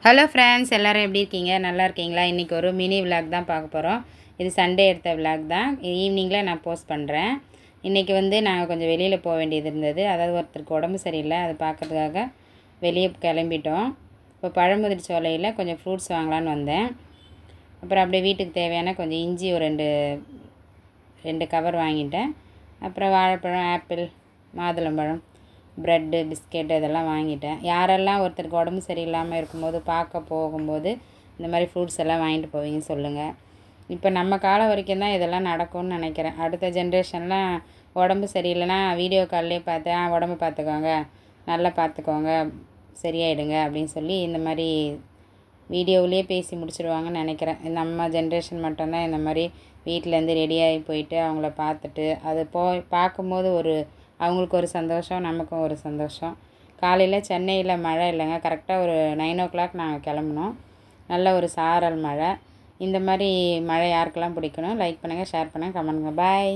Hello friends, எல்லோரும் எப்படி இருக்கீங்க? நல்லா இருக்கீங்களா? இன்றைக்கி ஒரு மினி விலாக் தான் பார்க்க போகிறோம். இது சண்டே எடுத்த விலாக் தான். ஈவினிங்கில் நான் போஸ்ட் பண்ணுறேன். இன்றைக்கி நாங்கள் கொஞ்சம் வெளியில் போக வேண்டியது இருந்தது. அதாவது ஒருத்தருக்கு உடம்பு சரியில்லை, அது பார்க்குறதுக்காக வெளியே கிளம்பிட்டோம். இப்போ பழமுதிர் சோலையில் கொஞ்சம் ஃப்ரூட்ஸ் வாங்கலான்னு வந்தேன். அப்புறம் அப்படியே வீட்டுக்கு தேவையான கொஞ்சம் இஞ்சி ஒரு ரெண்டு கவர் வாங்கிட்டேன். அப்புறம் வாழைப்பழம், ஆப்பிள், மாதுளம்பழம், ப்ரெட்டு, பிஸ்கெட்டு இதெல்லாம் வாங்கிட்டேன். யாரெல்லாம் ஒருத்தருக்கு உடம்பு சரியில்லாமல் இருக்கும்போது பார்க்க போகும்போது இந்த மாதிரி ஃப்ரூட்ஸ் எல்லாம் வாங்கிட்டு போவீங்க சொல்லுங்கள். இப்போ நம்ம காலம் வரைக்கும் தான் இதெல்லாம் நடக்கும்னு நினைக்கிறேன். அடுத்த ஜென்ரேஷன்லாம் உடம்பு சரியில்லைன்னா வீடியோ கால்லே பார்த்து உடம்பு பார்த்துக்கோங்க, நல்லா பார்த்துக்கோங்க, சரியாயிடுங்க அப்படின்னு சொல்லி இந்த மாதிரி வீடியோவிலே பேசி முடிச்சிடுவாங்கன்னு நினைக்கிறேன். நம்ம ஜென்ரேஷன் மட்டும்தான் இந்த மாதிரி வீட்டிலேருந்து ரெடியாகி போயிட்டு அவங்கள பார்த்துட்டு அது பார்க்கும்போது அவங்களுக்கு ஒரு சந்தோஷம், நமக்கும் ஒரு சந்தோஷம். காலையில் சென்னையில் மழை இல்லைங்க, கரெக்டாக ஒரு 9 o'clock நாங்கள் கிளம்புனோம். நல்ல ஒரு சாரல் மழை. இந்த மாதிரி மழை யாருக்கெல்லாம் பிடிக்கணும்? லைக் பண்ணுங்கள், ஷேர் பண்ணுங்கள், கமெண்ட் பண்ணுங்கள். பாய்.